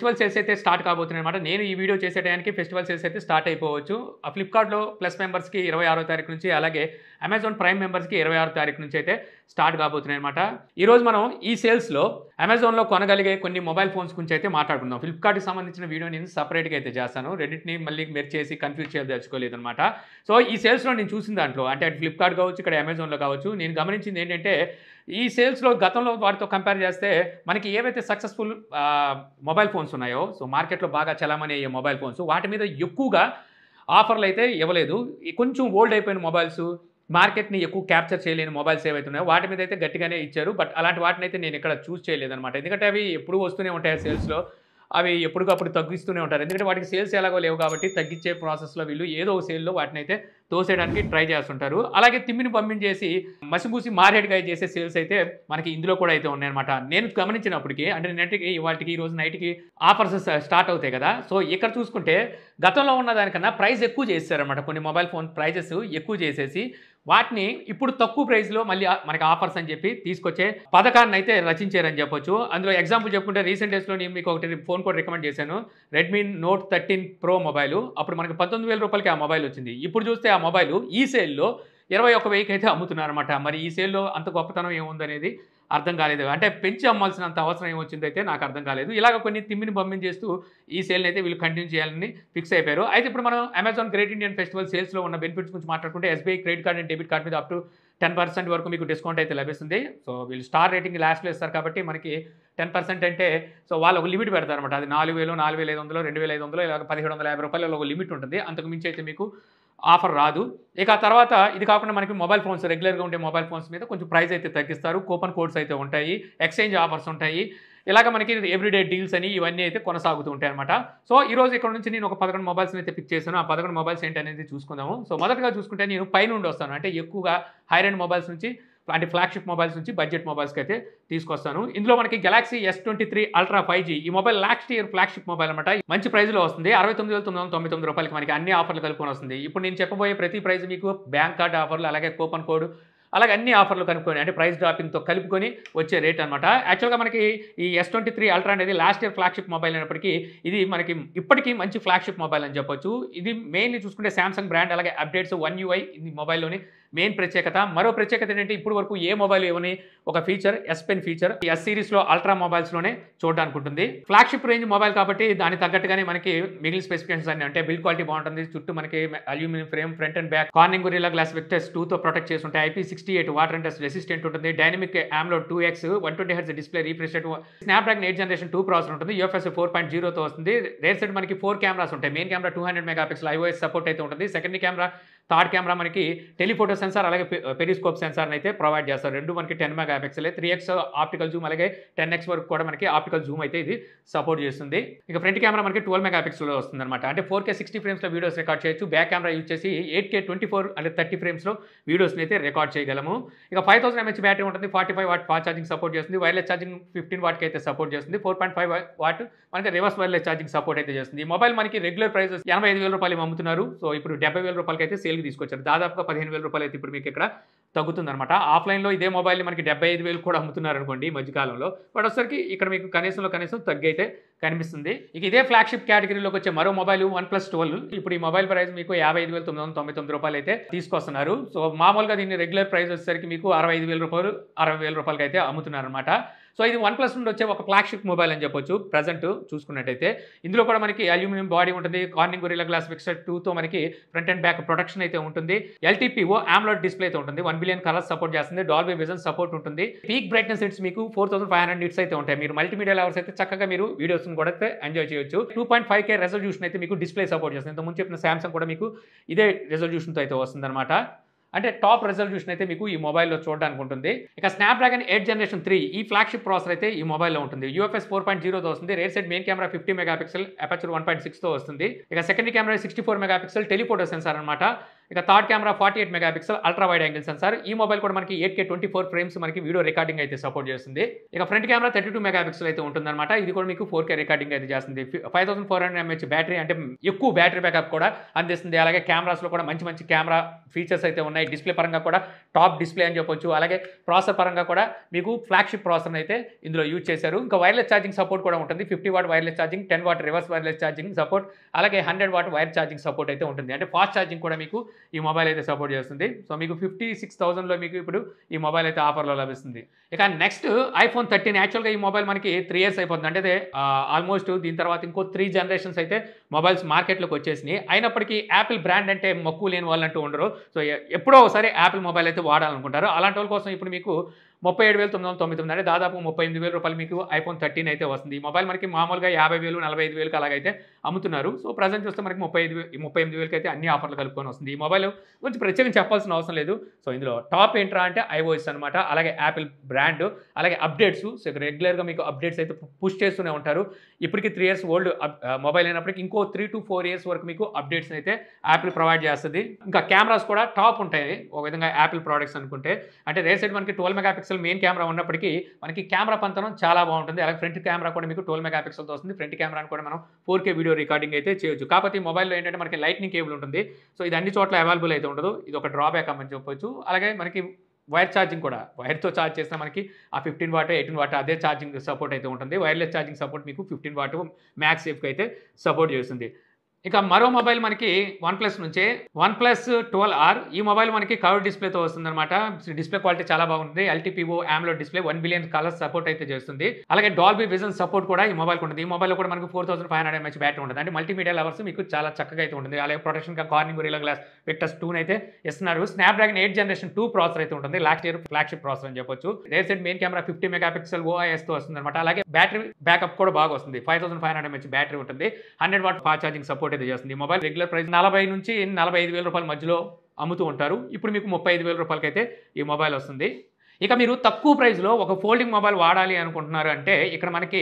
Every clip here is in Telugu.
ఫెస్టివల్ సేల్స్ అయితే స్టార్ట్ కాబోతున్నాయన్నమాట. నేను ఈ వీడియో చేసే టయానికి ఫెస్టివల్ సేల్స్ అయితే స్టార్ట్ అయిపోవచ్చు. ఫ్లిప్‌కార్ట్‌లో ప్లస్ మెంబర్స్‌కి 26వ తారీఖు నుంచి, అలాగే అమెజాన్ ప్రైమ్ మెంబర్స్‌కి 26వ తారీఖు నుంచి అయితే స్టార్ట్ కాబోతున్నాయన్నమాట. ఈరోజు మనం ఈ సేల్స్‌లో అమెజాన్‌లో కొనగలిగే కొన్ని మొబైల్ ఫోన్స్ గురించి అయితే మాట్లాడుకుందాం. ఫ్లిప్‌కార్ట్‌కి సంబంధించిన వీడియో నేను సెపరేట్‌గా అయితే చేస్తాను. రెండిటిని మళ్ళీ మెర్జ్ చేసి కన్‌ఫ్యూజ్ చేయదలుచుకోలేదన్నమాట. సో, ఈ సేల్స్‌లో నేను చూసిన దాంట్లో అంటే అటు ఫ్లిప్‌కార్ట్ కావచ్చు, ఇక్కడ అమెజాన్‌లో కావచ్చు, నేను గమనించింది ఏంటంటే ఈ సేల్స్‌లో గతంలో వాటితో కంపేర్ చేస్తే మనకి ఏవైతే సక్సెస్‌ఫుల్ మొబైల్ ఫోన్స్ ఉన్నాయో, సో మార్కెట్‌లో బాగా చలామణి అయ్యే మొబైల్ ఫోన్స్ వాటి మీద ఎక్కువగా ఆఫర్‌లయితే ఇవ్వలేదు. కొంచెం ఓల్డ్ అయిపోయిన మొబైల్స్, మార్కెట్‌ని ఎక్కువ క్యాప్చర్ చేయలేని మొబైల్స్ ఏవైతే ఉన్నాయో వాటి మీద అయితే గట్టిగానే ఇచ్చారు. బట్ అలాంటి వాటినైతే నేను ఇక్కడ చూజ్ చేయలేదనమాట. ఎందుకంటే అవి ఎప్పుడూ వస్తూనే ఉంటాయి సేల్స్‌లో. అవి ఎప్పటికప్పుడు తగ్గిస్తూనే ఉంటారు. ఎందుకంటే వాటికి సేల్స్ ఎలాగో లేవు కాబట్టి తగ్గించే ప్రాసెస్‌లో వీళ్ళు ఏదో ఒక సేల్‌లో వాటినైతే తోసేయడానికి ట్రై చేస్తుంటారు. అలాగే తిమ్మిని పంపించేసి మసిపూసి మారేడుకాయ చేసే సేల్స్ అయితే మనకి ఇందులో కూడా అయితే ఉన్నాయన్నమాట. నేను గమనించినప్పటికి అంటే నిన్నటికి ఇవాల్టికి ఈ రోజు నైట్‌కి ఆఫర్స్ స్టార్ట్ అవుతాయి కదా! సో ఇక్కడ చూసుకుంటే గతంలో ఉన్న దానికన్నా ప్రైస్ ఎక్కువ చేసేసారన్నమాట. కొన్ని మొబైల్ ఫోన్ ప్రైజెస్ ఎక్కువ చేసేసి వాటిని ఇప్పుడు తక్కువ ప్రైస్‌లో మళ్ళీ మనకి ఆఫర్స్ అని చెప్పి తీసుకొచ్చే పథకాన్నయితే రచించారని చెప్పొచ్చు. అందులో ఎగ్జాంపుల్ చెప్పుకుంటే రీసెంట్ డేస్‌లో నేను మీకు ఒకటి ఫోన్ కూడా రికమెండ్ చేశాను. Redmi note 13 pro mobile. అప్పుడు మనకి రూ. 19,000కి ఆ మొబైల్ వచ్చింది. ఇప్పుడు చూస్తే ఆ మొబైలు ఈ సేల్‌లో 21,000కి అయితే అమ్ముతున్నారన్నమాట. మరి ఈ సేల్‌లో అంత గొప్పతనం ఏముందనేది అర్థం కాలేదు. అంటే పెంచి అమ్మాల్సినంత అవసరం ఏమొచ్చిందైతే నాకు అర్థం కాలేదు. ఇలాగ కొన్ని తిమ్మిని పంపించేస్తూ ఈ సేల్‌ని అయితే వీళ్ళు కంటిన్యూ చేయాలని ఫిక్స్ అయిపోయారు. అయితే ఇప్పుడు మనం అమెజాన్ గ్రేట్ ఇండియన్ ఫెస్టివల్ సేల్స్‌లో ఉన్న బెనిఫిట్స్ గురించి మాట్లాడుకుంటే SBI credit card and debit card మీద అప్ టు 10% వరకు మీకు డిస్కౌంట్ అయితే లభిస్తుంది. సో వీళ్ళు స్టార్ రేటింగ్ లాస్ట్‌లో ఇస్తారు కాబట్టి మనకి 10% అంటే సో వాళ్ళు ఒక లిమిట్ పెడతారన్నమాట. అది 4,000, 4,500, 2,500 ఇలాగ రూ. 1,750 ఒక లిమిట్ ఉంటుంది. అంతకు మించి అయితే మీకు ఆఫర్ రాదు. ఇక ఆ తర్వాత ఇది కాకుండా మనకి మొబైల్ ఫోన్స్ రెగ్యులర్‌గా ఉండే మొబైల్ ఫోన్స్ మీద కొంచెం ప్రైస్ అయితే తగ్గిస్తారు. కూపన్ కోడ్స్ అయితే ఉంటాయి. ఎక్స్‌చేంజ్ ఆఫర్స్ ఉంటాయి. ఇలాగ మనకి ఎవ్రీడే డీల్స్ అని ఇవన్నీ అయితే కొనసాగుతూ ఉంటాయన్నమాట. సో ఈరోజు ఇక్కడ నుంచి నేను ఒక 11 మొబైల్స్‌ని అయితే పిక్ చేశాను. ఆ 11 మొబైల్స్ ఏంటనేది చూసుకుందాము. సో మొదటగా చూసుకుంటే నేను పైనుండి వస్తాను. అంటే ఎక్కువగా హై ఎండ్ మొబైల్స్ నుంచి అంటే ఫ్లాగ్‌షిప్ మొబైల్స్ నుంచి బడ్జెట్ మొబైల్స్‌కి అయితే తీసుకొస్తాను. ఇందులో మనకి గెలాక్సీ S23 అల్ట్రా 5G ఈ mobile last year flagship mobile అనమాట. మంచి ప్రైస్‌లో వస్తుంది. రూ. 69,999 మనకి అన్ని ఆఫర్లు కలుపుకొని వస్తుంది. ఇప్పుడు నేను చెప్పబోయే ప్రతి ప్రైస్ మీకు బ్యాంక్ కార్డ్ ఆఫర్లు, అలాగే కూపన్ కోడ్, అలాగే అన్ని ఆఫర్లు కనుక్కొని అంటే ప్రైస్ డ్రాపింగ్‌తో కలుపుకొని వచ్చే రేట్ అనమాట. యాక్చువల్‌గా మనకి ఈ S23 అల్ట్రా అనేది లాస్ట్ ఇయర్ ఫ్లాగ్‌షిప్ మొబైల్ అయినప్పటికీ ఇది మనకి ఇప్పటికీ మంచి ఫ్లాగ్‌షిప్ మొబైల్ అని చెప్పొచ్చు. ఇది మెయిన్‌లీ చూసుకుంటే సామ్సంగ్ బ్రాండ్ అలాగే అప్డేట్స్ వన్ యూఐ ఇది మొబైల్‌లోని మెయిన్ ప్రత్యేకత. మరో ప్రత్యేకత ఏంటంటే ఇప్పటి వరకు ఏ మొబైల్ ఇవ్వని ఒక ఫీచర్ ఎస్ పెన్ ఫీచర్. ఈ ఎస్ సిరీస్‌లో అల్ట్రా మొబైల్స్‌లోనే చూడడానికి ఉంటుంది. ఫ్లాగ్‌షిప్ రేంజ్ మొబైల్ కాబట్టి దానికి తగ్గట్టుగానే మనకి మిగిలిన స్పెసిఫికేషన్స్ అన్ని అంటే బిల్డ్ క్వాలిటీ బాగుంటుంది. చుట్టూ మనకి aluminium frame, front and back Corning Gorilla glass Victus 2తో ప్రొటెక్ట్ చేసి ఉంటాయి. IP68 water and dust resistant ఉంటుంది. Dynamic AMOLED 2X 120 hertz display refresh rate, Snapdragon 8 generation 2 processor ఉంటుంది. UFS 4.0తో వస్తుంది. రేర్ సెట్ మనకి 4 కెమెరాస్ ఉంటాయి. Main camera 200 megapixel IOS support అయితే ఉంటుంది. సెకండరీ కెమెరా, థర్డ్ కెమెరా మనకి టెలిఫోటో సెన్సార్ అలాగే పెరిస్కోప్ సెన్సార్‌ని అయితే ప్రొవైడ్ చేస్తారు. రెండు మనకి 10 మెగాపిక్సెల్ 3x ఆప్టికల్ జూమ్ అలాగే 10x వరకు కూడా మనకి ఆప్టికల్ జూమ్ అయితే ఇది సపోర్ట్ చేస్తుంది. ఇక ఫ్రంట్ కెమెరా మనకి 12 మెగాపిక్సెల్‌లో వస్తుందన్నమాట. అంటే 4K 60 ఫ్రేమ్స్‌లో వీడియోస్ రికార్డ్ చేయొచ్చు. బ్యాక్ కెమెరా యూజ్ చేసి 8K 24 అంటే 30 ఫ్రేమ్స్‌లో వీడియోస్‌ని అయితే రికార్డ్ చేయగలము. ఇక 5000 mAh బ్యాటరీ ఉంటుంది. 45 వాట్ ఫాస్ట్ ఛార్జింగ్ సపోర్ట్ చేస్తుంది. వైర్లెస్ ఛార్జింగ్ 15 వాట్‌కి అయితే సపోర్ట్ చేస్తుంది. 4.5 వాట్ మనకి రివర్స్ వైర్లెస్ ఛార్జింగ్ సపోర్ట్ అయితే చేస్తుంది. ఈ మొబైల్ మనకి రెగ్యులర్ ప్రైస్ రూ. 85,000 అమ్ముతున్నారు. సో ఇప్పుడు రూ. 70,000 అయితే సేల్‌కి తీసుకొచ్చారు. దాదాపుగా రూ. 15,000 అయితే ఇప్పుడు మీకు ఇక్కడ తగ్గుతుందన్నమాట. ఆఫ్‌లైన్‌లో ఇదే మొబైల్‌ని మనకి 75,000 కూడా అమ్ముతున్నారనుకోండి ఈ మధ్య కాలంలో. బట్ వచ్చేసరికి ఇక్కడ మీకు కనీసంలో కనీసం తగ్గైతే కనిపిస్తుంది. ఇక ఇదే ఫ్లాగ్‌షిప్ కేటగిరీలోకి వచ్చే మరో మొబైల్ OnePlus 12. ఇప్పుడు ఈ మొబైల్ ప్రైస్ మీకు రూ. 55,999 అయితే తీసుకొస్తున్నారు. సో మామూలుగా దీని రెగ్యులర్ ప్రైస్ వచ్చేసరికి మీకు రూ. 65,000 60,000 అయితే అమ్ముతున్నారన్నమాట. సో ఇది OnePlus నుండి వచ్చే ఒక ఫ్లాగ్‌షిప్ మొబైల్ అని చెప్పొచ్చు. ప్రెజెంట్ చూసుకున్నట్టయితే ఇందులో కూడా మనకి అల్యూమినియం బాడీ ఉంటుంది. కార్నింగ్ గొరిల్లా గ్లాస్ విక్టర్ 2తో మనకి ఫ్రంట్ అండ్ బ్యాక్ ప్రొటెక్షన్ అయితే ఉంటుంది. LTPO AMOLED డిస్ప్లే అయితే ఉంటుంది. 1 బిలియన్ కలర్స్ సపోర్ట్ చేస్తుంది. డాల్బీ విజన్ సపోర్ట్ ఉంటుంది. పీక్ బ్రైట్నెస్ హిట్స్ మీకు 4500 నిట్స్ అయితే ఉంటాయి. మీరు మల్టీమీడియా లవర్స్ అయితే చక్కగా మీరు వీడియోస్‌ని కూడా అయితే ఎంజాయ్ చేయొచ్చు. 2.5K రెజల్యూషన్ అయితే మీకు డిస్ప్లే సపోర్ట్ చేస్తుంది. ఇంతకుముందు చెప్పిన సామ్సంగ్ కూడా మీకు ఇదే రెజల్యూషన్‌తో అయితే వస్తుందన్నమాట. అంటే టాప్ రెజల్యూషన్ అయితే మీకు ఈ మొబైల్‌లో చూడడానికి ఉంటుంది. ఇక స్నాప్‌డ్రాగన్ 8 జనరేషన్ 3 ఈ ఫ్లాగ్‌షిప్ ప్రాసెసర్ అయితే ఈ మొబైల్‌లో ఉంటుంది. UFS 4.0తో వస్తుంది. Rear set main camera 50 megapixel, aperture 1.6తో వస్తుంది. ఇక secondary camera 64 megapixel telephoto sensor అన్నమాట. ఇక third camera 48 megapixel ultra wide angle sensor. ఈ మొబైల్ కూడా మనకి 8K 24 ఫ్రేమ్స్ మనకి వీడియో రికార్డింగ్ అయితే సపోర్ట్ చేస్తుంది. ఇక ఫ్రంట్ కెమెరా 32 మెగాపిక్సెల్ అయితే ఉంటుందన్నమాట. ఇది కూడా మీకు 4K రికార్డింగ్ అయితే చేస్తుంది. 5400 mAh బ్యాటరీ, అంటే ఎక్కువ బ్యాటరీ బ్యాకప్ కూడా అందిస్తుంది. అలాగే కెమెరాస్లో కూడా మంచి మంచి కెమెరా ఫీచర్స్ అయితే ఉన్నాయి. డిస్ప్లే పరంగా కూడా టాప్ డిస్ప్లే అని చెప్పొచ్చు. అలాగే ప్రాసెసర్ పరంగా కూడా మీకు ఫ్లాగ్షిప్ ప్రాసెసర్ అయితే ఇందులో యూజ్ చేశారు. ఇంకా వైర్లెస్ ఛార్జింగ్ సపోర్ట్ కూడా ఉంటుంది. 50 what wireless charging, 10 what reverse wireless charging support, అలాగే 100 వాట్ వైర్ ఛార్జింగ్ సపోర్ట్ అయితే ఉంటుంది. అంటే ఫాస్ట్ ఛార్జింగ్ కూడా మీకు ఈ మొబైల్ అయితే సపోర్ట్ చేస్తుంది. సో మీకు 56,000లో మీకు ఇప్పుడు ఈ మొబైల్ అయితే ఆఫర్లో లభిస్తుంది. ఇక నెక్స్ట్ ఐఫోన్ 13. యాక్చువల్గా ఈ మొబైల్ మనకి 3 years అయిపోతుంది. అంటే ఆల్మోస్ట్ దీని తర్వాత ఇంకో 3 generations అయితే మొబైల్స్ మార్కెట్లోకి వచ్చేసినాయి. అయినప్పటికీ యాపిల్ బ్రాండ్ అంటే మక్కువ లేని వాళ్ళంటూ ఉండరు. సో ఎప్పుడో ఒకసారి యాపిల్ మొబైల్ అయితే వాడాలనుకుంటారు. అలాంటి వాళ్ళ కోసం ఇప్పుడు మీకు 37,999, అంటే దాదాపు 38,000 రూపాయలు మీకు ఐఫోన్ 13 అయితే వస్తుంది. ఈ మొబైల్ మనకి మామూలుగా 50,000, 45,000 అలాగైతే అమ్ముతున్నారు. సో ప్రజెంట్ చూస్తే మనకి 38,000 అయితే అన్ని ఆఫర్లు కలుపుకొని వస్తుంది. ఈ మొబైల్ గురించి ప్రత్యేకంగా చెప్పాల్సిన అవసరం లేదు. సో ఇందులో టాప్ ఏంట్రా అంటే iOS అనమాట. అలాగే యాపిల్ బ్రాండ్, అలాగే అప్డేట్స్. సో రెగ్యులర్గా మీకు అప్డేట్స్ అయితే పుష్ చేస్తూనే ఉంటారు. ఇప్పటికి 3 years ఓల్డ్ మొబైల్ అయినప్పటికీ ఇంకో 3 to 4 years వరకు మీకు అప్డేట్స్ అయితే యాపిల్ ప్రొవైడ్ చేస్తుంది. ఇంకా కెమెరాస్ కూడా టాప్ ఉంటాయి ఒక విధంగా యాపిల్ ప్రోడక్ట్స్ అనుకుంటే. అంటే రేర్ సైడ్ మనకి 12 మెగాపిక్సెల్ మెయిన్ కెమెరా ఉన్నప్పటికీ మనకి కెమెరా పంతనం చాలా బాగుంటుంది. అలాగే ఫ్రంట్ కెమెరా కూడా మీకు 12 మెగాపిక్సెల్తో వస్తుంది. ఫ్రంట్ కెమెరాని కూడా మనం 4K వీడియో రికార్డింగ్ అయితే చేయొచ్చు. కాకపోతే ఈ మొబైల్లో ఏంటంటే మనకి లైట్నింగ్ కేబుల్ ఉంటుంది. సో ఇది అన్ని చోట్ల అవైలబుల్ అయితే ఉండదు. ఇది ఒక డ్రాబ్యాక్ అని చెప్పొచ్చు. అలాగే మనకి వైర్ ఛార్జింగ్ కూడా, వైర్తో ఛార్జ్ చేసినా మనకి ఆ 15 వాట్ 18 వాట్ అదే ఛార్జింగ్ సపోర్ట్ అయితే ఉంటుంది. వైర్లెస్ ఛార్జింగ్ సపోర్ట్ మీకు 15 వాట్ మ్యాక్స్ సేఫ్కి అయితే సపోర్ట్ చేస్తుంది. ఇక మరో మొబైల్ మనకి OnePlus నుంచే OnePlus 12R. ఈ మొబైల్ మనకి కర్వ్ డిస్ప్లేతో వస్తుందన్నమాట. డిస్ప్లే క్వాలిటీ చాలా బాగుంటుంది. LTPO AMOLED display 1 billion colours support అయితే చేస్తుంది. అలాగే డాల్బీ విజన్ సపోర్ట్ కూడా ఈ మొబైల్ ఉంటుంది. ఈ మొబైల్లో కూడా మనకు 4500 mAh బ్యాటరీ ఉంటుంది. అంటే మల్టీమీడియా లవర్స్ మీకు చాలా చక్కగా అయితే ఉంటుంది. అలాగే ప్రొటెక్షన్ కార్నింగ్ గొరిల్లా గ్లాస్ విక్టర్స్ 2 అయితే ఇస్తున్నారు. స్నాప్డ్రాగన్ 8 Gen 2 ప్రాసెసర్ అయితే ఉంటుంది. లాస్ట్ ఇయర్ ఫ్లాగ్షిప్ ప్రాసెసర్ అని చెప్పొచ్చు. Rare side main camera 50 megapixel OIS తో వస్తుంది అనమాట. అలాగే బ్యాటరీ బ్యాకప్ కూడా బాగా వస్తుంది. 5500 mAh బ్యాటరీ ఉంటుంది. 100 వాట్ ఫాస్ట్ ఛార్జింగ్ సపోర్ట్ అయితే చేస్తుంది. ఈ మొబైల్ రెగ్యులర్ ప్రైస్ 40 నుంచి 45,000 రూపాయల మధ్యలో అమ్ముతూ ఉంటారు. ఇప్పుడు మీకు 35,000 రూపాయలకి అయితే ఈ మొబైల్ వస్తుంది. ఇక మీరు తక్కువ ప్రైస్లో ఒక ఫోల్డింగ్ మొబైల్ వాడాలి అనుకుంటున్నారు అంటే ఇక్కడ మనకి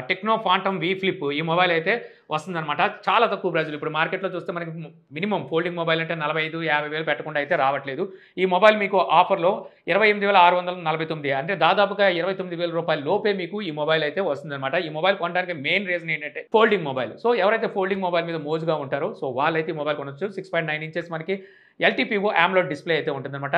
టెక్నో ఫాంటమ్ V Flip ఈ మొబైల్ అయితే వస్తుందన్నమాట. చాలా తక్కువ ప్రైస్లో. ఇప్పుడు మార్కెట్లో చూస్తే మనకి మినిమం ఫోల్డింగ్ మొబైల్ అంటే 45,000-50,000 పెట్టకుండా అయితే రావట్లేదు. ఈ మొబైల్ మీకు ఆఫర్లో 28,649, అంటే దాదాపుగా 29,000 రూపాయల లోపే మీకు ఈ మొబైల్ అయితే వస్తుందన్నమాట. ఈ మొబైల్ కొనడానికి మెయిన్ రీజన్ ఏంటంటే ఫోల్డింగ్ మొబైల్. సో ఎవరైతే ఫోల్డింగ్ మొబైల్ మీద మోజుగా ఉంటారో సో వాళ్ళైతే ఈ మొబైల్ కొనొచ్చు. 6.9 inches మనకి LTPO AMOLED డిస్ప్లే అయితే ఉంటుందన్నమాట.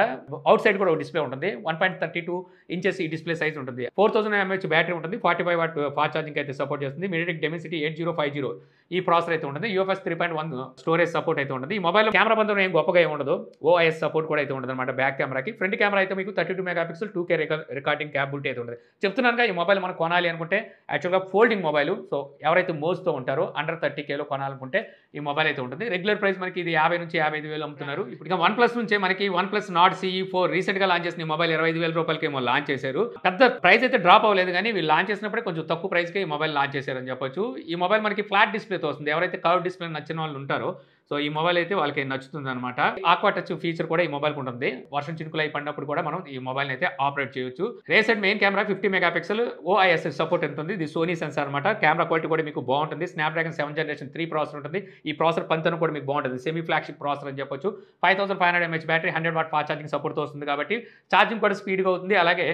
అవుట్ సైడ్ కూడా ఒక డిస్ప్లే ఉంటుంది. 1.32 inches ఈ డిస్ప్లే సైజ్ ఉంటుంది. 4000 mAh బ్యాటరీ ఉంటుంది. 45 వాట్ ఫాస్ట్ ఛార్జింగ్ అయితే సపోర్ట్ చేస్తుంది. MediaTek Dimensity 8050 ఈ ప్రాసెసర్ అయితే ఉంటుంది. UFS 3.1 స్టోరేజ్ సపోర్ట్ అయితే ఉంటుంది. ఈ మొబైల్ కెమెరా బంధం ఏం గొప్పగా ఏమి ఉండదు. OIS సపోర్ట్ కూడా అయితే ఉంటుంది అనమాట బ్యాక్ కెమెరాకి. ఫ్రంట్ కెమెరా అయితే మీకు 32 మెగాపిక్సెల్ 2K రికార్డింగ్ క్యాపబిలిటీ అయితే ఉంటుంది. చెప్తున్నానుగా ఈ మొబైల్ మనం కొనాలి అనుకుంటే యాక్చువల్గా ఫోల్డింగ్ మొబైల్. సో ఎవరైతే మోస్తో ఉంటారో అండర్ 30Kలో కొనాలనుకుంటే ఈ మొబైల్ అయితే ఉంటుంది. రెగ్యులర్ ప్రైస్ మనకి ఇది 50 నుంచి 55,000 అమ్ముతున్నారు. ఇప్పుడు ఇక OnePlus నుంచే మనకి OnePlus Nord CE4 రీసెంట్గా లాంచ్ చేసిన ఈ మొబైల్ 25,000 రూపాయలకి ఏమో లాంచ్ చేశారు. పెద్ద ప్రైస్ అయితే డ్రాప్ అవ్వలేదు, కానీ వీళ్ళు లాంచ్ చేసినప్పుడే కొంచెం తక్కువ ప్రైస్కి ఈ మొబైల్ లాంచ్ చేశారని చెప్పొచ్చు. ఈ మొబైల్ మనకి ఫ్లాట్ డిస్ప్లేతో వస్తుంది. ఎవరైతే కర్వ్ డిస్ప్లే నచ్చిన వాళ్ళు ఉంటారో సో ఈ మొబైల్ అయితే వాళ్ళకి నచ్చుతుంది అనమాట. ఆక్వా టచ్ ఫీచర్ కూడా ఈ మొబైల్కి ఉంటుంది. వర్షం చినుకులు అయి పడినప్పుడు కూడా మనం ఈ మొబైల్ అయితే ఆపరేట్ చేయొచ్చు. Rare side main camera 50 megapixel OIS support ఉంటుంది. ఇది సోనీ సెన్సార్ అనమాట. కెమెరా క్వాలిటీ కూడా మీకు బాగుంటుంది. స్నాప్డ్రాగన్ 7 Gen 3 ప్రాసెసర్ ఉంటుంది. ఈ ప్రాసెసర్ పంతనం కూడా మీకు బాగుంటుంది. సెమీ ఫ్లాగ్షిప్ ప్రాసెసర్ అని చెప్పొచ్చు. 5500 mAh battery, 100 watt fast charging సపోర్ట్తో వస్తుంది కాబట్టి ఛార్జింగ్ కూడా స్పీడ్గా అవుతుంది. అలాగే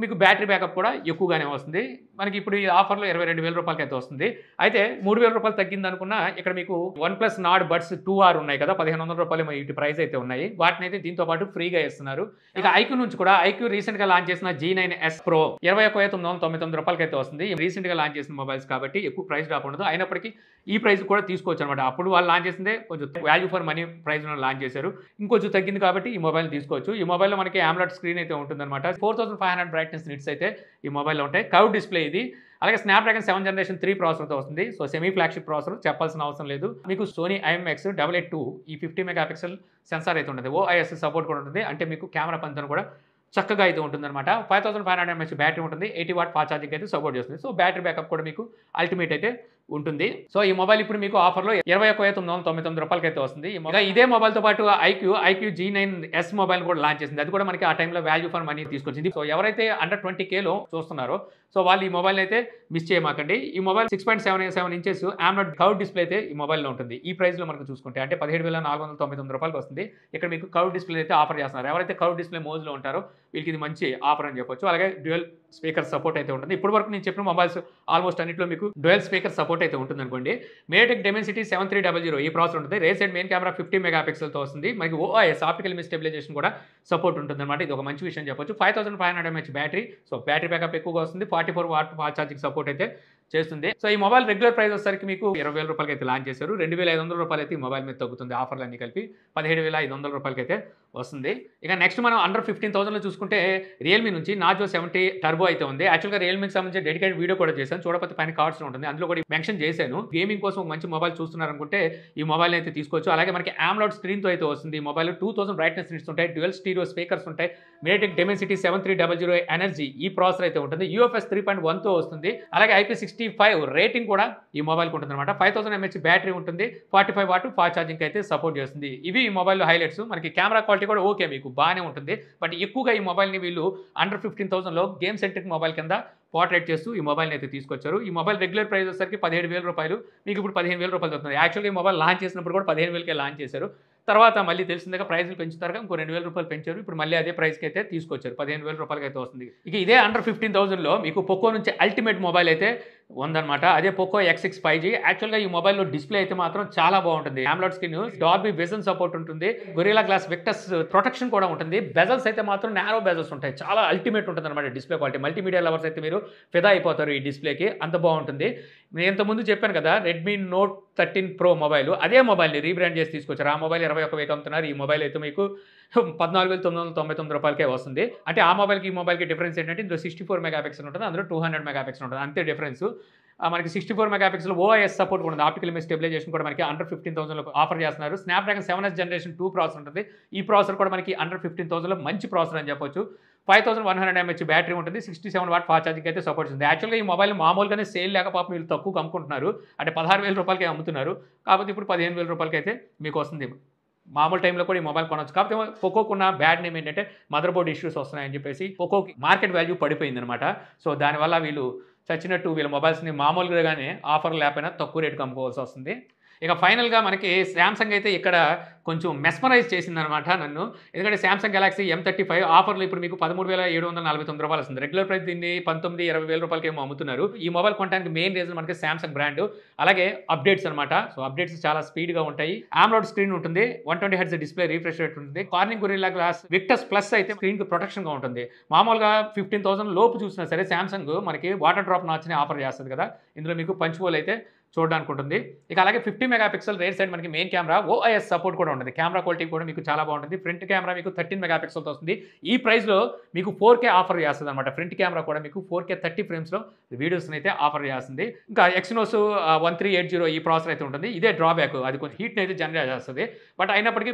మీకు బ్యాటరీ బ్యాకప్ కూడా ఎక్కువగానే వస్తుంది. మనకి ఇప్పుడు ఈ ఆఫర్లో 22,000 రూపాయలకి అయితే వస్తుంది. అయితే 3,000 రూపాయలు తగ్గింది అనుకున్నా ఇక్కడ మీకు OnePlus Nord Buds 2R ఉన్నాయి కదా, 1,500 రూపాయలు ఇటు ప్రైస్ అయితే ఉన్నాయి. వాటిని అయితే దీంతో పాటు ఫ్రీగా ఇస్తున్నారు. ఇక ఐక్యూ నుంచి కూడా ఐక్యూ రీసెంట్గా లాంచ్ చేసిన G9s Pro 21,999 రూపాయలకి అయితే వస్తుంది. రీసెంట్గా లాంచ్ చేసిన మొబైల్స్ కాబట్టి ఎక్కువ ప్రైస్ డ్రాప్ ఉండదు. అయినప్పటికీ ఈ ప్రైస్ కూడా తీసుకోవచ్చు అనమాట. అప్పుడు వాళ్ళు లాంచ్ చేసిందే కొంచెం వాల్యూ ఫర్ మనీ ప్రైస్లో లాంచ్ చేశారు. ఇంకొంచెం తగ్గింది కాబట్టి ఈ మొబైల్ తీసుకోవచ్చు. ఈ మొబైల్లో మనకి AMOLED స్క్రీన్ అయితే ఉంటుందన్నమాట. 4500 బ్రైట్నెస్ నిట్స్ అయితే ఈ మొబైల్లో ఉంటాయి. కర్వ్ డిస్ప్లే ఇది. అలాగే స్నాప్డ్రాగన్ 7 Gen 3 ప్రాసెసర్తో వస్తుంది. సో సెమీ ఫ్లాగ్షిప్ ప్రాసెసర్, చెప్పాల్సిన అవసరం లేదు. మీకు సోనీ IMX 882 ఈ 50 మెగాపిక్సెల్ సెన్సార్ అయితే ఉంటుంది. OIS సపోర్ట్ కూడా ఉంటుంది. అంటే మీకు కెమెరా పంతను కూడా చక్కగా అయితే ఉంటుందన్నమాట. 5500 mAh బ్యాటరీ ఉంటుంది. 80 వాట్ ఫాస్ట్ ఛార్జింగ్ అయితే సపోర్ట్ చేస్తుంది. సో బ్యాటరీ బ్యాకప్ కూడా మీకు అల్టిమేట్ అయితే ఉంటుంది. సో ఈ మొబైల్ ఇప్పుడు మీకు ఆఫర్లో 21,999 రూపాయలకైతే వస్తుంది. ఇంకా ఇదే మొబైల్తో పాటు ఐక్యూ G9s మొబైల్ కూడా లాంచ్ చేసింది. అది కూడా మనకి ఆ టైంలో వాల్యూ ఫర్ మనీ తీసుకొచ్చింది. సో ఎవరైతే అండర్ 20Kలో చూస్తున్నారో సో వాళ్ళు ఈ మొబైల్ అయితే మిస్ చేయమాకండి. ఈ mobile 6.77 inches AMOLED curve display అయితే ఈ మొబైల్లో ఉంటుంది. ఈ ప్రైస్లో మనకు చూసుకుంటే అంటే 17,499 రూపాయలకి వస్తుంది. ఇక్కడ మీకు కర్వ్ డిస్ప్లే అయితే ఆఫర్ చేస్తున్నారు. ఎవరైతే కర్వ్ డిస్ప్లే మోజ్లో ఉంటారో వీళ్ళకి ఇది మంచి ఆఫర్ అని చెప్పొచ్చు. అలాగే డ్యూయల్ స్పీకర్ సపోర్ట్ అయితే ఉంటుంది. ఇప్పటి వరకు నేను చెప్పిన మొబైల్స్ ఆల్మోస్ట్ అన్నింటిలో మీకు డ్యూయల్ స్పీకర్ సపోర్ట్ అయితే ఉంటుంది అనుకోండి. MediaTek Dimensity 7300 ఈ ప్రాసెసర్ ఉంటుంది. రేర్ సైడ్ మెయిన్ కెమెరా 50 మెగాపిక్సెల్తో వస్తుంది. మనకి OIS ఆప్టికల్ ఇమేజ్ స్టెబిలైజేషన్ కూడా సపోర్ట్ ఉంటుంది అనమాట. ఇది ఒక మంచి విషయం చెప్పొచ్చు. 5500 mAh battery. So battery backup ఎక్కువగా వస్తుంది. 44 వాట్ ఫాస్ట్ ఛార్జింగ్ సపోర్ట్ అయితే చేస్తుంది. సో ఈ మొబైల్ రెగ్యులర్ ప్రైస్ వచ్చేసరికి మీకు 20,000 రూపాయలకి అయితే లాంచ్ చేశారు. 2,500 రూపాయలు అయితే ఈ మొబైల్ మీద తగ్గుతుంది. ఆఫర్లు అన్ని కలిపి 17,500 రూపాయలకి అయితే వస్తుంది. ఇక నెక్స్ట్ మనం అండర్ 15,000లో చూసుకుంటే రియల్మీ నుంచి నార్జో 70 టర్బో అయితే ఉంది. యాక్చువల్గా రియల్మీకి సంబంధించి డెడికేటెడ్ వీడియో కూడా చేశాను. చూడకపోతే పైన కార్డ్స్ ఉంటుంది. అందులో కూడా మెన్షన్ చేశాను. గేమింగ్ కోసం మంచి మొబైల్ చూస్తున్నారనుకుంటే ఈ మొబైల్ అయితే తీసుకోవచ్చు. అలాగే మనకి AMOLED స్క్రీన్తో అయితే వస్తుంది. ఈ మొబైల్ 2000 బ్రైట్నెస్ నిట్స్ ఉంటాయి. డ్యూయల్ స్టీరియో స్పీకర్స్ ఉంటాయి. MediaTek Dimensity 7300 ఎనర్జీ ఈ ప్రాసెసర్ అయితే ఉంటుంది. UFS 3.1తో వస్తుంది. అలాగే IP65 రేటింగ్ కూడా ఈ మొబైల్కి ఉంటుంది అనమాట. 5000 mAh బ్యాటరీ ఉంటుంది. 45 వాట్ ఫాస్ట్ ఛార్జింగ్ అయితే సపోర్ట్ చేస్తుంది. ఇవి ఈ మొబైల్లో హైలైట్స్. మనకి కెమెరా క్వాలిటీ కూడా ఓకే మీకు బాగానే ఉంటుంది. బట్ ఎక్కువగా ఈ మొబైల్ని వీళ్ళు అండర్ 15,000లో గేమ్ సెంట్రిక్ మొబైల్ కింద పోర్ట్రేట్ చేస్తూ ఈ మొబైల్ని అయితే తీసుకొచ్చారు. ఈ మొబైల్ రెగ్యులర్ ప్రైస్ వచ్చేసరికి 17,000 రూపాయలు. మీకు ఇప్పుడు 15,000 రూపాయలు అవుతుంది. యాక్చువల్గా ఈ మొబైల్ లాంచ్ చేసినప్పుడు కూడా 15,000కే లాంచ్ చేశారు. తర్వాత మళ్ళీ తెలిసిందిగా ప్రైస్లు పెంచుతారు. ఇంకో 2,000 రూపాయలు పెంచారు. ఇప్పుడు మళ్ళీ అదే ప్రైస్కి అయితే తీసుకొచ్చారు. 15,000 రూపాయలకి అయితే వస్తుంది. ఇక ఇదే అండర్ 15,000లో మీకు పోకో నుంచి అల్టిమేట్ మొబైల్ అయితే ఉందన్నమాట. అదే పోకో X6 5G. యాక్చువల్గా ఈ మొబైల్లో డిస్ప్లే అయితే మాత్రం చాలా బాగుంటుంది. AMOLED screen, Dolby vision support ఉంటుంది. గొరిల్లా గ్లాస్ విక్టస్ ప్రొటెక్షన్ కూడా ఉంటుంది. బెజల్స్ అయితే మాత్రం నారో బెజల్స్ ఉంటాయి. చాలా అల్టిమేట్ ఉంటుంది అనమాట డిస్ప్లే క్వాలిటీ. మల్టీమీడియా లవర్స్ అయితే మీరు ఫిదా అయిపోతారు ఈ డిస్ప్లేకి. అంత బాగుంటుంది. నేను ఇంతకుముందు చెప్పాను కదా రెడ్మీ నోట్ 13 Pro మొబైల్. అదే మొబైల్ని రీబ్రాండ్ చేసి తీసుకొచ్చారు. ఆ మొబైల్ 21,000 అమ్ముతున్నారు. ఈ మొబైల్ అయితే మీకు 14,999 రూపాయలకే వస్తుంది. అంటే ఆ మొబైల్కి ఈ మొబైల్కి డిఫరెన్స్ ఏంటంటే ఇందులో 64 మెగాపిక్సెల్ ఉంటుంది. అందులో 200 మెగాపిక్సెల్ ఉంటుంది. అంతే డిఫరెన్స్. మనకి 64 మెగాపిక్సెల్ OIS సపోర్ట్ కూడా ఉంది. ఆప్టికల్ ఇమేజ్ స్టెబిలైజేషన్ కూడా మనకి అండర్ 15,000లో ఆఫర్ చేస్తున్నారు. స్నాప్డ్రాగన్ 7S జనరేషన్ 2 ప్రాసెసర్ ఉంటుంది. ఈ ప్రాసెసర్ కూడా మనకి అండర్ 15,000లో మంచి ప్రాసెసర్ అని చెప్పొచ్చు. 5100 mAh బ్యాటరీ ఉంటుంది. 67 వాట్ ఫాస్ట్ ఛార్జింగ్ అయితే సపోర్ట్ చేస్తుంది. యాక్చువల్గా ఈ మొబైల్ మామూలుగానే సేల్ లేక పాపం వీళ్ళు తక్కువ అమ్ముకుంటున్నారు. అంటే 16,000 రూపాయలకి అమ్ముతున్నారు. కాకపోతే ఇప్పుడు 15,000 రూపాయలకి అయితే మీకు వస్తుంది. మామూలు టైంలో కూడా ఈ మొబైల్ కొనవచ్చు. కాకపోతే పోకోకున్న బ్యాడ్ నేమ్ ఏంటంటే మదర్ బోర్డ్ ఇష్యూస్ వస్తున్నాయని చెప్పేసి పోకోకి మార్కెట్ వాల్యూ పడిపోయింది అనమాట. సో దానివల్ల వీళ్ళు చచ్చినట్టు వీళ్ళ మొబైల్స్ని మామూలుగానే ఆఫర్ లేకపోయినా తక్కువ రేటుకి అమ్ముకోవాల్సి వస్తుంది. ఇక ఫైనల్గా మనకి శాంసంగ్ అయితే ఇక్కడ కొంచెం మెస్మరైజ్ చేసిందనమాట నన్ను. ఎందుకంటే శాంసంగ్ గెలాక్సీ M35 ఆఫర్లు ఇప్పుడు మీకు 13,749 రూపాయలు వస్తుంది. రెగ్యులర్ ప్రైస్ దీన్ని 19,000-20,000 రూపాయలకి ఏమో అమ్ముతున్నారు. ఈ మొబైల్ కొనడానికి మెయిన్ రీజన్ మనకి శాంసంగ్ బ్రాండ్. అలాగే అప్డేట్స్ అనమాట. సో అప్డేట్స్ చాలా స్పీడ్గా ఉంటాయి. AMOLED స్క్రీన్ ఉంటుంది. 120 Hz డిస్ప్లే రిఫ్రెష్ రేట్ ఉంటుంది. Corning Gorilla Glass Victus plus అయితే స్క్రీన్కి ప్రొటెక్షన్గా ఉంటుంది. మామూలుగా 15,000 లోపు చూసినా సరే శాంసంగ్ మనకి వాటర్ డ్రాప్ నాచ్ని ఆఫర్ చేస్తుంది కదా. ఇందులో మీకు పంచ్ హోల్ అయితే చూడడానికి ఉంటుంది. ఇక అలాగే 50 మెగాపిక్సెల్ రేర్ సైడ్ మనకి మెయిన్ కెమెరా OIS సపోర్ట్ కూడా ఉంటుంది. కెమెరా క్వాలిటీ కూడా మీకు చాలా బాగుంటుంది. ఫ్రంట్ కెమెరా మీకు 13 మెగాపిక్సెల్తో వస్తుంది. ఈ ప్రైస్లో మీకు 4K ఆఫర్ చేస్తుంది అనమాట. ఫ్రంట్ కెమెరా కూడా మీకు 4K 30 ఫ్రేమ్స్లో వీడియోస్ని అయితే ఆఫర్ చేస్తుంది. ఇంకా Exynos 1380 ఈ ప్రాసెసర్ అయితే ఉంటుంది. ఇదే డ్రాబ్యాక్. అది కొంచెం హీట్ని అయితే జనరేట్ చేస్తుంది. బట్ అయినప్పటికీ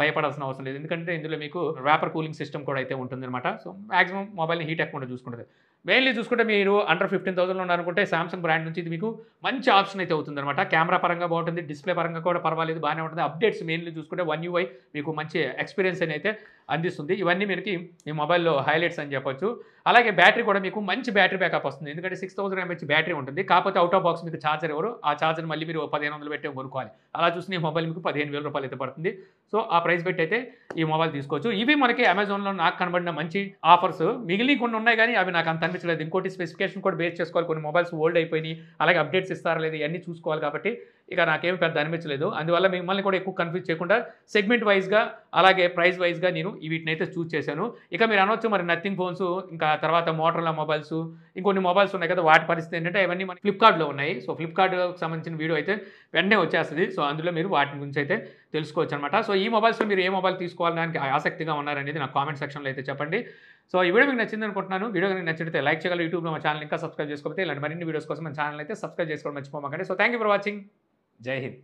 భయపడాల్సిన అవసరం లేదు. ఎందుకంటే ఇందులో మీకు ర్యాపర్ కూలింగ్ సిస్టమ్ కూడా అయితే ఉంటుంది అనమాట. సో మాక్సిమం మొబైల్ని హీట్ ఎక్కకుండా చూసుకుంటుంది. మెయిన్లీ చూసుకుంటే మీరు అండర్ 15,000లో ఉన్నారనుకుంటే శాంసంగ్ బ్రాండ్ నుంచి ఇది మీకు మంచి ఆప్షన్ అయితే అవుతుంది అనమాట. కెమెరా పరంగా బాగుంటుంది. డిస్ప్లే పరంగా కూడా పర్వాలేదు, బాగానే ఉంటుంది. అప్డేట్స్ మెయిన్లీ చూసుకుంటే One UI మీకు మంచి ఎక్స్పీరియన్స్ అయితే అందిస్తుంది. ఇవన్నీ మనకి ఈ మొబైల్లో హైలైట్స్ అని చెప్పొచ్చు. అలాగే బ్యాటరీ కూడా మీకు మంచి బ్యాటరీ బ్యాకప్ వస్తుంది. ఎందుకంటే 6000 mAh బ్యాటరీ ఉంటుంది. కాకపోతే అవుట్ ఆఫ్ బాక్స్ మీకు ఛార్జర్ ఎవరు ఆ ఛార్జర్ మళ్ళీ మీరు 1,500 పెట్టి కొనుక్కోవాలి. అలా చూసిన ఈ మొబైల్ మీకు 15,000 రూపాయలు అయితే పడుతుంది. సో ఆ ప్రైస్ పెట్టి అయితే ఈ మొబైల్ తీసుకోవచ్చు. ఇవి మనకి అమెజాన్లో నాకు కనబడిన మంచి ఆఫర్స్. మిగిలి కొన్ని ఉన్నాయి కానీ అవి నాకు అంత అనిపించలేదు. ఇంకోటి స్పెసిఫికేషన్ కూడా బేస్ చేసుకోవాలి. కొన్ని మొబైల్స్ ఓల్డ్ అయిపోయినాయి. అలాగే అప్డేట్స్ ఇస్తారా లేదు ఇవన్నీ చూసుకోవాలి. కాబట్టి ఇక నాకేం పెద్ద అనిపించలేదు. అందువల్ల మిమ్మల్ని కూడా ఎక్కువ కన్ఫ్యూజ్ చేయకుండా సెగ్మెంట్ వైజ్గా అలాగే ప్రైస్ వైజ్గా నేను వీటిని అయితే చూస్ చేశాను. ఇక మీరు అనొచ్చు మరి నథింగ్ ఫోన్స్ ఇంకా తర్వాత మోటరోలా మొబైల్స్ ఇంకొన్ని మొబైల్స్ ఉన్నాయి కదా, వాటి పరిస్థితి ఏంటంటే అవన్నీ మన ఫ్లిప్కార్ట్లో ఉన్నాయి. సో ఫ్లిప్కార్ట్కి సంబంధించిన వీడియో అయితే వెంటనే వచ్చేస్తుంది. సో అందులో మీరు వాటి గురించి అయితే తెలుసుకోవచ్చు అనమాట. సో ఈ మొబైల్స్లో మీరు ఏ మొబైల్ తీసుకోవాలని ఆసక్తిగా ఉన్నారనేది నాకు కామెంట్ సెక్షన్లో అయితే చెప్పండి. సో ఈ వీడియో మీకు నచ్చింది అనుకుంటున్నాను. వీడియో కనుక నచ్చితే లైక్ చేయగలరు. యూట్యూబ్లో మా ఛానల్ ఇంకా సబ్స్క్రైబ్ చేసుకోకపోతే ఇలాంటి మరిన్ని వీడియోస్ కోసం మన ఛానల్ అయితే సబ్స్క్రైబ్ చేసుకోవడం మర్చిపోమాకండి. So thank you for watching. జై హింద్.